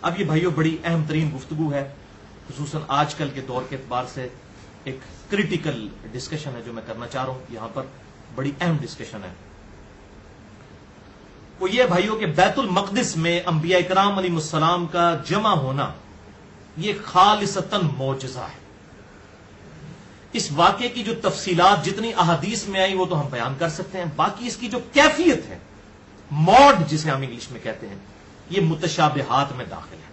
اب یہ بھائیوں بڑی اہم ترین گفتگو ہے، خصوصاً آج کل کے دور کے اعتبار سے ایک کریٹیکل ڈسکشن ہے جو میں کرنا چاہ رہا ہوں یہاں پر، بڑی اہم ڈسکشن ہے۔ وہ یہ بھائیوں کہ بیت المقدس میں انبیاء کرام علیہ السلام کا جمع ہونا یہ خالصتاً معجزہ ہے۔ اس واقعے کی جو تفصیلات جتنی احادیث میں آئی وہ تو ہم بیان کر سکتے ہیں، باقی اس کی جو کیفیت ہے، موڈ جسے ہم انگلش میں کہتے ہیں، یہ متشابہات میں داخل ہے۔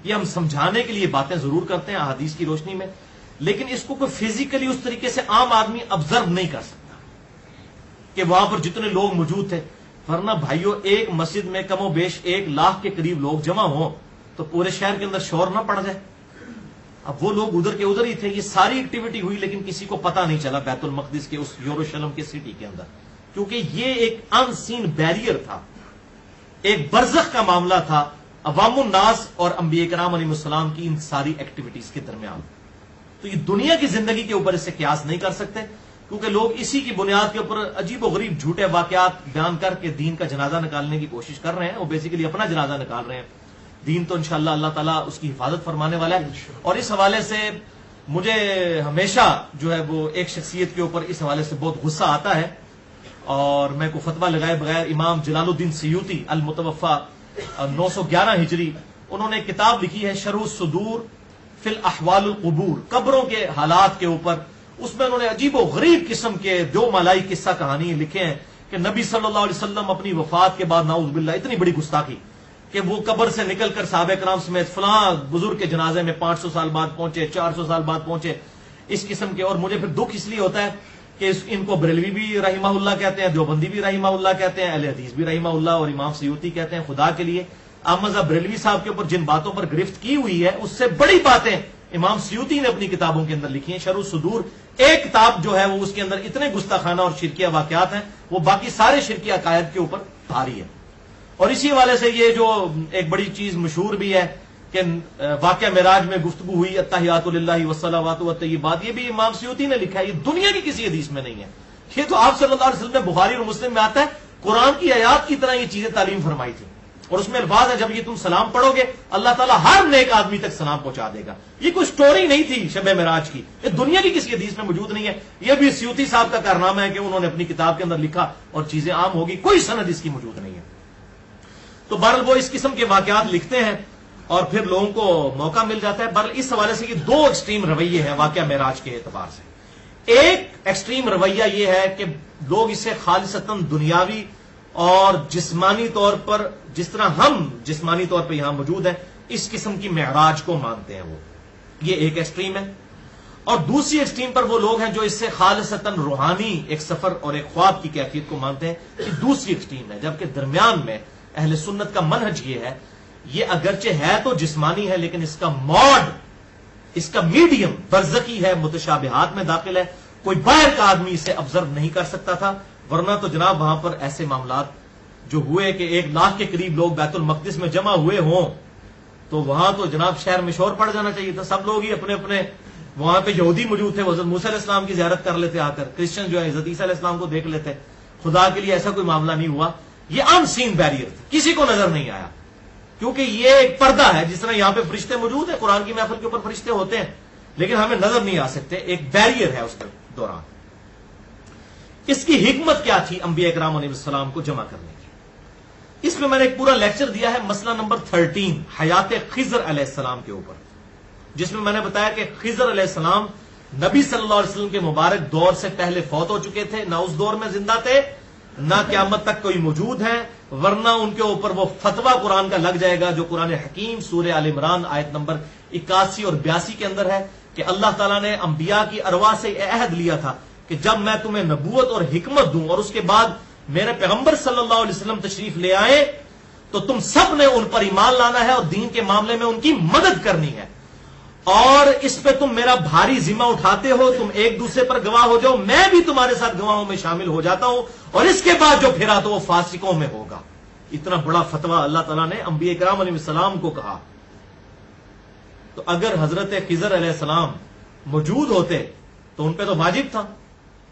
یہ ہم سمجھانے کے لیے باتیں ضرور کرتے ہیں احادیث کی روشنی میں، لیکن اس کو کوئی فزیکلی اس طریقے سے عام آدمی آبزرو نہیں کر سکتا کہ وہاں پر جتنے لوگ موجود تھے، ورنہ بھائیوں ایک مسجد میں کم و بیش 1,00,000 کے قریب لوگ جمع ہوں تو پورے شہر کے اندر شور نہ پڑ جائے۔ اب وہ لوگ ادھر کے ادھر ہی تھے، یہ ساری ایکٹیویٹی ہوئی لیکن کسی کو پتہ نہیں چلا بیت المقدس کے اس یروشلم کے سٹی کے اندر، کیونکہ یہ ایک ان سین بیریئر تھا، ایک برزخ کا معاملہ تھا عوام الناس اور انبیاء کرام علیہ السلام کی ان ساری ایکٹیویٹیز کے درمیان۔ تو یہ دنیا کی زندگی کے اوپر اس سے قیاس نہیں کر سکتے، کیونکہ لوگ اسی کی بنیاد کے اوپر عجیب و غریب جھوٹے واقعات بیان کر کے دین کا جنازہ نکالنے کی کوشش کر رہے ہیں، وہ بیسیکلی اپنا جنازہ نکال رہے ہیں۔ دین تو انشاءاللہ اللہ تعالیٰ اس کی حفاظت فرمانے والا ہے۔ اور اس حوالے سے مجھے ہمیشہ جو ہے وہ ایک شخصیت کے اوپر اس حوالے سے بہت غصہ آتا ہے، اور میں کو فتویٰ لگائے بغیر امام جلال الدین سیوطی المتوفا 911 ہجری، انہوں نے کتاب لکھی ہے شرح الصدور فی الاحوال القبور، قبروں کے حالات کے اوپر۔ اس میں انہوں نے عجیب و غریب قسم کے دو مالائی قصہ کہانی لکھے ہیں کہ نبی صلی اللہ علیہ وسلم اپنی وفات کے بعد نعوذ باللہ اتنی بڑی گستاخی کہ وہ قبر سے نکل کر صحابہ کرام سمیت فلاں بزرگ کے جنازے میں 500 سال بعد پہنچے، 400 سال بعد پہنچے، اس قسم کے۔ اور مجھے پھر دکھ اس لیے ہوتا ہے کہ ان کو بریلوی بھی رحمہ اللہ کہتے ہیں، دیوبندی بھی رحمہ اللہ کہتے ہیں، اہل حدیث بھی رحمہ اللہ، اور امام سیوطی کہتے ہیں۔ خدا کے لیے احمد بریلوی صاحب کے اوپر جن باتوں پر گرفت کی ہوئی ہے اس سے بڑی باتیں امام سیوطی نے اپنی کتابوں کے اندر لکھی ہیں۔ شرح الصدور ایک کتاب جو ہے وہ اس کے اندر اتنے گستاخانہ اور شرکیہ واقعات ہیں، وہ باقی سارے شرکیہ عقائد کے اوپر بھاری ہے۔ اور اسی حوالے سے یہ جو ایک بڑی چیز مشہور بھی ہے کہ واقعہ معراج میں گفتگو ہوئی التحیات للہ والصلوات والطیبات، یہ بھی امام سیوطی نے لکھا ہے، یہ دنیا کی کسی حدیث میں نہیں ہے، یہ تو آپ صلی اللہ علیہ وسلم نے بخاری اور مسلم میں آتا ہے، قرآن کی آیات کی طرح یہ چیزیں تعلیم فرمائی تھی۔ اور اس میں الفاظ ہے جب یہ تم سلام پڑھو گے اللہ تعالیٰ ہر نیک آدمی تک سلام پہنچا دے گا۔ یہ کوئی سٹوری نہیں تھی شب معراج کی، یہ دنیا کی کسی حدیث میں موجود نہیں ہے، یہ بھی سیوطی صاحب کا کارنامہ ہے کہ انہوں نے اپنی کتاب کے اندر لکھا اور چیزیں عام ہوگی، کوئی سند اس کی موجود نہیں ہے۔ تو بہرحال وہ اس قسم کے واقعات لکھتے ہیں اور پھر لوگوں کو موقع مل جاتا ہے۔ بہرحال اس حوالے سے یہ دو ایکسٹریم رویے ہیں واقعہ معراج کے اعتبار سے۔ ایک ایکسٹریم رویہ یہ ہے کہ لوگ اسے خالصتاً دنیاوی اور جسمانی طور پر، جس طرح ہم جسمانی طور پر یہاں موجود ہیں، اس قسم کی معراج کو مانتے ہیں، وہ یہ ایک ایکسٹریم ہے۔ اور دوسری ایکسٹریم پر وہ لوگ ہیں جو اس سے خالصتاً روحانی ایک سفر اور ایک خواب کی کیفیت کو مانتے ہیں، یہ دوسری ایکسٹریم ہے۔ جبکہ درمیان میں اہل سنت کا منہج یہ ہے، یہ اگرچہ ہے تو جسمانی ہے لیکن اس کا موڈ، اس کا میڈیم برزخی ہے، متشابہات میں داخل ہے، کوئی باہر کا آدمی اسے آبزرو نہیں کر سکتا تھا۔ ورنہ تو جناب وہاں پر ایسے معاملات جو ہوئے کہ 1,00,000 کے قریب لوگ بیت المقدس میں جمع ہوئے ہوں تو وہاں تو جناب شہر میں شور پڑ جانا چاہیے تھا، سب لوگ ہی اپنے اپنے، وہاں پہ یہودی موجود تھے، حضرت موسیٰ علیہ السلام کی زیارت کر لیتے آ کر، کرسچن جو ہے حضرت عیسیٰ علیہ السلام کو دیکھ لیتے۔ خدا کے لیے ایسا کوئی معاملہ نہیں ہوا، یہ ان سین بیریئر تھا، کسی کو نظر نہیں آیا، کیونکہ یہ ایک پردہ ہے۔ جس طرح یہاں پہ فرشتے موجود ہیں، قرآن کی محفل کے اوپر فرشتے ہوتے ہیں لیکن ہمیں نظر نہیں آ سکتے، ایک بیریئر ہے اس کے دوران۔ اس کی حکمت کیا تھی انبیاء کرام علیہ السلام کو جمع کرنے کی؟ اس میں نے ایک پورا لیکچر دیا ہے، مسئلہ نمبر 13 حیات خضر علیہ السلام کے اوپر، جس میں نے بتایا کہ خضر علیہ السلام نبی صلی اللہ علیہ وسلم کے مبارک دور سے پہلے فوت ہو چکے تھے، نہ اس دور میں زندہ تھے، نہ قیامت تک کوئی موجود ہیں، ورنہ ان کے اوپر وہ فتویٰ قرآن کا لگ جائے گا جو قرآن حکیم سورہ آل عمران آیت نمبر 81 اور 82 کے اندر ہے کہ اللہ تعالیٰ نے انبیاء کی ارواح سے عہد لیا تھا کہ جب میں تمہیں نبوت اور حکمت دوں اور اس کے بعد میرے پیغمبر صلی اللہ علیہ وسلم تشریف لے آئے تو تم سب نے ان پر ایمان لانا ہے اور دین کے معاملے میں ان کی مدد کرنی ہے، اور اس پہ تم میرا بھاری ذمہ اٹھاتے ہو، تم ایک دوسرے پر گواہ ہو جاؤ، میں بھی تمہارے ساتھ گواہوں میں شامل ہو جاتا ہوں، اور اس کے بعد جو پھرا تو وہ فاسقوں میں ہوگا۔ اتنا بڑا فتویٰ اللہ تعالیٰ نے انبیاء کرام علیہ السلام کو کہا۔ تو اگر حضرت خضر علیہ السلام موجود ہوتے تو ان پہ تو واجب تھا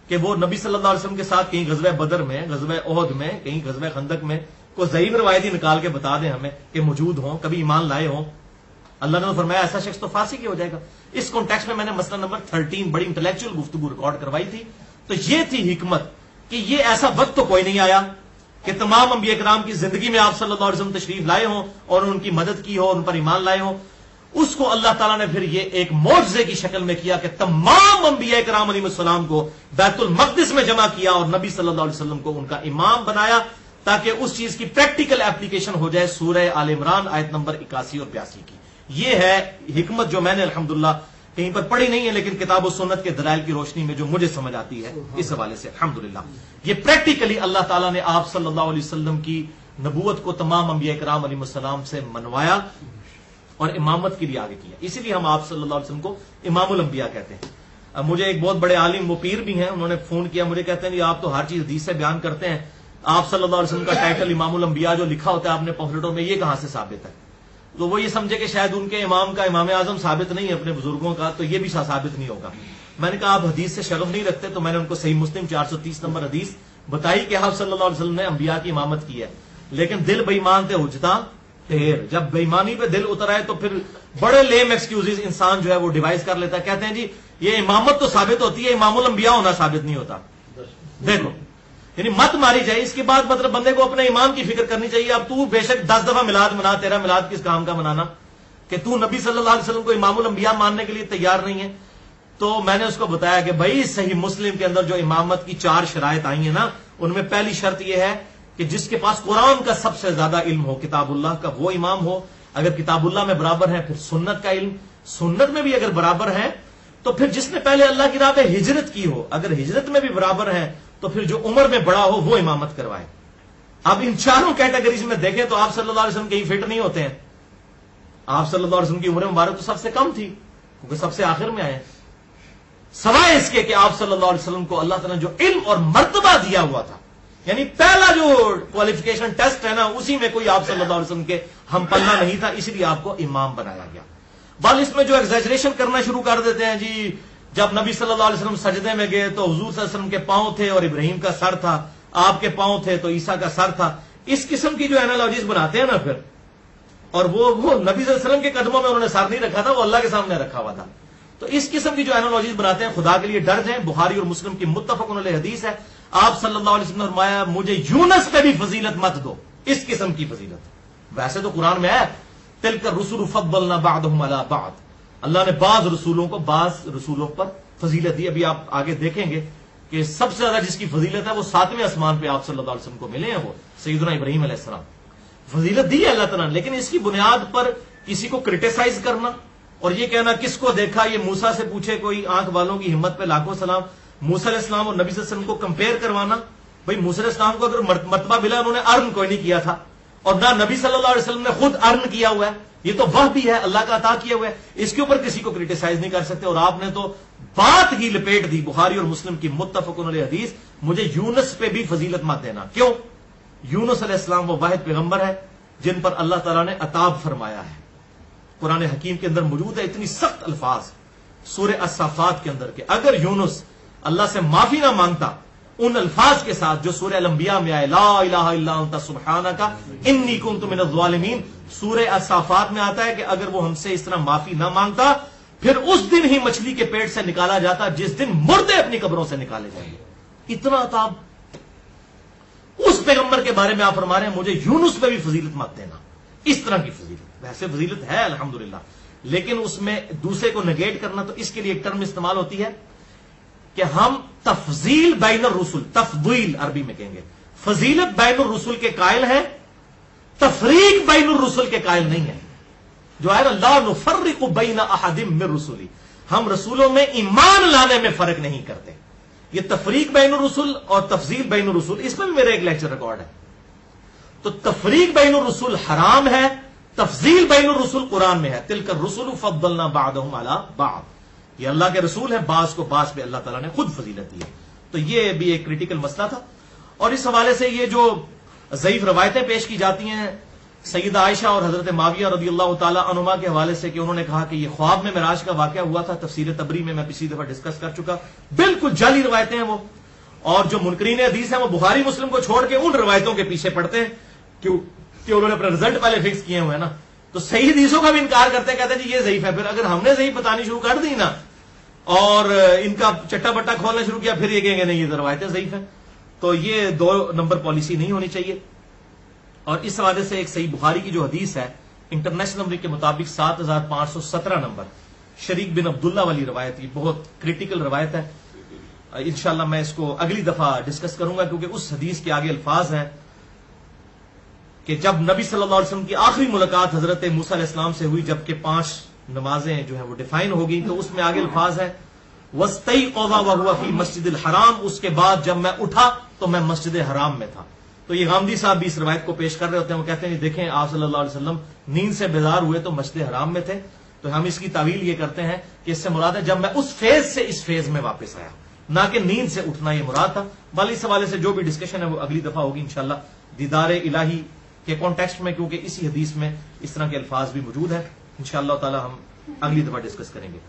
کہ وہ نبی صلی اللہ علیہ وسلم کے ساتھ کہیں غزوہ بدر میں، غزوہ احد میں، کہیں غزوہ خندق میں کوئی ضعیف روایت ہی نکال کے بتا دیں ہمیں کہ موجود ہوں، کبھی ایمان لائے ہوں. اللہ نے تو فرمایا ایسا شخص تو فاسق ہی ہو جائے گا. اس کانٹیکسٹ میں نے مسئلہ نمبر 13 بڑی انٹلیکچوئل گفتگو ریکارڈ کروائی تھی. تو یہ تھی حکمت کہ یہ ایسا وقت تو کوئی نہیں آیا کہ تمام انبیاء کرام کی زندگی میں آپ صلی اللہ علیہ وسلم تشریف لائے ہوں اور ان کی مدد کی ہو، ان پر ایمان لائے ہوں. اس کو اللہ تعالیٰ نے پھر یہ ایک معجزے کی شکل میں کیا کہ تمام انبیاء کرام علیہ السلام کو بیت المقدس میں جمع کیا اور نبی صلی اللہ علیہ وسلم کو ان کا امام بنایا تاکہ اس چیز کی پریکٹیکل اپلیکیشن ہو جائے. سورہ آل عمران آیت نمبر 81 اور 82 کی یہ ہے حکمت جو میں نے الحمدللہ کہیں پر پڑھی نہیں ہے، لیکن کتاب و سنت کے دلائل کی روشنی میں جو مجھے سمجھ آتی ہے اس حوالے سے الحمدللہ یہ پریکٹیکلی اللہ تعالیٰ نے آپ صلی اللہ علیہ وسلم کی نبوت کو تمام انبیاء کرام علیہ السلام سے منوایا اور امامت کے لیے آگے کیا. اسی لیے ہم آپ صلی اللہ علیہ وسلم کو امام الانبیاء کہتے ہیں. اب مجھے ایک بہت بڑے عالم وہ پیر بھی ہیں، انہوں نے فون کیا، مجھے کہتے ہیں جی آپ تو ہر چیز حدیث سے بیان کرتے ہیں، آپ صلی اللہ علیہ وسلم کا ٹائٹل امام الانبیاء جو لکھا ہوتا ہے آپ نے پمفلٹوں میں، یہ کہاں سے ثابت ہے؟ تو وہ یہ سمجھے کہ شاید ان کے امام کا امام اعظم ثابت نہیں ہے اپنے بزرگوں کا، تو یہ بھی ثابت نہیں ہوگا. میں نے کہا آپ حدیث سے شرف نہیں رکھتے، تو میں نے ان کو صحیح مسلم 430 نمبر حدیث بتائی کہ آپ صلی اللہ علیہ وسلم نے انبیاء کی امامت کی ہے، لیکن دل بے ایمان تھے اجتا ٹھیر. جب بے ایمانی پہ دل اتر آئے تو پھر بڑے لیم ایکسکیوزز انسان جو ہے وہ ڈیوائز کر لیتا ہے. کہتے ہیں جی یہ امامت تو ثابت ہوتی ہے، امام الانبیاء ہونا ثابت نہیں ہوتا. دیکھو یعنی مت ماری جائے. اس کے بعد مطلب بندے کو اپنے ایمان کی فکر کرنی چاہیے. اب تو بے شک 10 دفعہ میلاد منا، تیرا میلاد کس کام کا منانا کہ تو نبی صلی اللہ علیہ وسلم کو امام الانبیاء ماننے کے لیے تیار نہیں ہے. تو میں نے اس کو بتایا کہ بھائی صحیح مسلم کے اندر جو امامت کی 4 شرائط آئی ہیں نا، ان میں پہلی شرط یہ ہے کہ جس کے پاس قرآن کا سب سے زیادہ علم ہو، کتاب اللہ کا، وہ امام ہو. اگر کتاب اللہ میں برابر ہے پھر سنت کا علم، سنت میں بھی اگر برابر ہے تو پھر جس نے پہلے اللہ کی راہ پہ ہجرت کی ہو، اگر ہجرت میں بھی برابر ہے تو پھر جو عمر میں بڑا ہو وہ امامت کروائے. اب ان چاروں کیٹیگریز میں دیکھیں تو آپ صلی اللہ علیہ وسلم کہیں فٹ نہیں ہوتے ہیں. آپ صلی اللہ علیہ وسلم کی عمر مبارک تو سب سے کم تھی کیونکہ سب سے آخر میں آئے، سوائے اس کے کہ آپ صلی اللہ علیہ وسلم کو اللہ تعالیٰ نے جو علم اور مرتبہ دیا ہوا تھا، یعنی پہلا جو کوالیفیکیشن ٹیسٹ ہے نا، اسی میں کوئی آپ صلی اللہ علیہ وسلم کے ہم پلہ نہیں تھا، اسی لیے آپ کو امام بنایا گیا. بل اس میں جو ایگزیجریشن کرنا شروع کر دیتے ہیں جی جب نبی صلی اللہ علیہ وسلم سجدے میں گئے تو حضور صلی اللہ علیہ وسلم کے پاؤں تھے اور ابراہیم کا سر تھا، آپ کے پاؤں تھے تو عیسیٰ کا سر تھا. اس قسم کی جو اینالوجیز بناتے ہیں نا پھر، اور وہ نبی صلی اللہ علیہ وسلم کے قدموں میں انہوں نے سر نہیں رکھا تھا، وہ اللہ کے سامنے رکھا ہوا تھا. تو اس قسم کی جو اینالوجیز بناتے ہیں خدا کے لیے ڈر جائیں. بخاری اور مسلم کی متفق علیہ حدیث ہے، آپ صلی اللہ علیہ وسلم نے فرمایا مجھے یونس پہ بھی فضیلت مت دو، اس قسم کی فضیلت. ویسے تو قرآن میں ہے تلک الرسل فضلنا بعضهم علی بعض، اللہ نے بعض رسولوں کو بعض رسولوں پر فضیلت دی. ابھی آپ آگے دیکھیں گے کہ سب سے زیادہ جس کی فضیلت ہے وہ 7ویں آسمان پہ آپ صلی اللہ علیہ وسلم کو ملے ہیں، وہ سیدنا ابراہیم علیہ السلام. فضیلت دی ہے اللہ تعالیٰ نے، لیکن اس کی بنیاد پر کسی کو کرٹیسائز کرنا اور یہ کہنا کس کو دیکھا، یہ موسیٰ سے پوچھے کوئی، آنکھ والوں کی ہمت پہ لاکھوں سلام. موسیٰ علیہ السلام اور نبی صلی اللہ علیہ وسلم کو کمپیئر کروانا، بھائی موسیٰ علیہ السلام کو اگر مرتبہ ملا انہوں نے ارن کوئی نہیں کیا تھا، اور نہ نبی صلی اللہ علیہ وسلم نے خود ارن کیا ہوا ہے، یہ تو وہ بھی ہے اللہ کا عطا کیا ہوا ہے، اس کے اوپر کسی کو کرٹیسائز نہیں کر سکتے. اور آپ نے تو بات ہی لپیٹ دی بخاری اور مسلم کی متفق علیہ حدیث، مجھے یونس پہ بھی فضیلت مت دینا. کیوں؟ یونس علیہ السلام وہ واحد پیغمبر ہے جن پر اللہ تعالیٰ نے عتاب فرمایا ہے. قرآن حکیم کے اندر موجود ہے اتنی سخت الفاظ سورہ الصافات کے اندر کہ اگر یونس اللہ سے معافی نہ مانگتا ان الفاظ کے ساتھ جو سورہ الانبیاء میں آئے، لا الہ الا انت سبحانک انی کنت من الظالمین، سورہ الصافات میں آتا ہے کہ اگر وہ ہم سے اس طرح معافی نہ مانگتا پھر اس دن ہی مچھلی کے پیٹ سے نکالا جاتا جس دن مردے اپنی قبروں سے نکالے جائیں گے. اتنا عذاب اس پیغمبر کے بارے میں آپ فرما رہے ہیں مجھے یونس پہ بھی فضیلت مت دینا. اس طرح کی فضیلت، ویسے فضیلت ہے الحمدللہ، لیکن اس میں دوسرے کو نگیٹ کرنا، تو اس کے لیے ایک ٹرم استعمال ہوتی ہے کہ ہم تفضیل بین الرسل، تفضیل عربی میں کہیں گے، فضیلت بین الرسل کے قائل ہیں، تفریق بین الرسل کے قائل نہیں ہے. جو ہے نا لا نفرق بین احد من رسلی، ہم رسولوں میں ایمان لانے میں فرق نہیں کرتے. یہ تفریق بین الرسل اور تفضیل بین الرسل، اس میں بھی میرا ایک لیکچر ریکارڈ ہے. تو تفریق بین الرسل حرام ہے، تفضیل بین الرسل قرآن میں ہے. تلک الرسل فضلنا بعضهم علی بعض، یہ اللہ کے رسول ہیں، بعض کو بعض پہ اللہ تعالیٰ نے خود فضیلت دی ہے. تو یہ بھی ایک کریٹیکل مسئلہ تھا. اور اس حوالے سے یہ جو ضعیف روایتیں پیش کی جاتی ہیں سیدہ عائشہ اور حضرت معاویہ رضی اللہ تعالیٰ عنہما کے حوالے سے کہ انہوں نے کہا کہ یہ خواب میں معراج کا واقعہ ہوا تھا، تفسیر تبری میں پچھلی دفعہ ڈسکس کر چکا، بالکل جعلی روایتیں ہیں وہ. اور جو منکرین حدیث ہیں وہ بخاری مسلم کو چھوڑ کے ان روایتوں کے پیچھے پڑتے ہیں. کیوں کہ انہوں نے اپنا رزلٹ پہلے فکس کیے ہوئے ہیں نا. تو صحیح حدیثوں کا بھی انکار کرتے ہیں, کہتے ہیں جی یہ ضعیف ہے. پھر اگر ہم نے صحیح بتانی شروع کر دی نا اور ان کا چٹا بٹا کھولنا شروع کیا, پھر یہ کہیں گے نہیں یہ روایتیں ضعیف ہیں. تو یہ 2 نمبر پالیسی نہیں ہونی چاہیے. اور اس حوالے سے ایک صحیح بخاری کی جو حدیث ہے انٹرنیشنل نمبر کے مطابق 7517 نمبر, شریک بن عبداللہ والی روایت, یہ بہت کریٹیکل روایت ہے. انشاءاللہ میں اس کو اگلی دفعہ ڈسکس کروں گا, کیونکہ اس حدیث کے آگے الفاظ ہیں کہ جب نبی صلی اللہ علیہ وسلم کی آخری ملاقات حضرت موسیٰ علیہ السلام سے ہوئی, جبکہ 5 نمازیں جو ہیں وہ ڈیفائن ہو گئی, تو اس میں آگے الفاظ ہے وَاسْتَيْقَظَ وَهُوَ فِي مَسْجِدِ الْحَرَامِ, اس کے بعد جب میں اٹھا تو میں مسجد حرام میں تھا. تو یہ غامدی صاحب بھی اس روایت کو پیش کر رہے ہوتے ہیں. وہ کہتے ہیں دیکھیں آپ صلی اللہ علیہ وسلم نیند سے بیدار ہوئے تو مسجد حرام میں تھے. تو ہم اس کی تعویل یہ کرتے ہیں کہ اس سے مراد ہے جب میں اس فیز سے اس فیز میں واپس آیا, نہ کہ نیند سے اٹھنا یہ مراد تھا. بل اس حوالے سے جو بھی ڈسکشن ہے وہ اگلی دفعہ ہوگی انشاءاللہ دیدار الہی کے کانٹیکسٹ میں, کیونکہ اسی حدیث میں اس طرح کے الفاظ بھی موجود ہیں. انشاءاللہ تعالی ہم اگلی دفعہ ڈسکس کریں گے.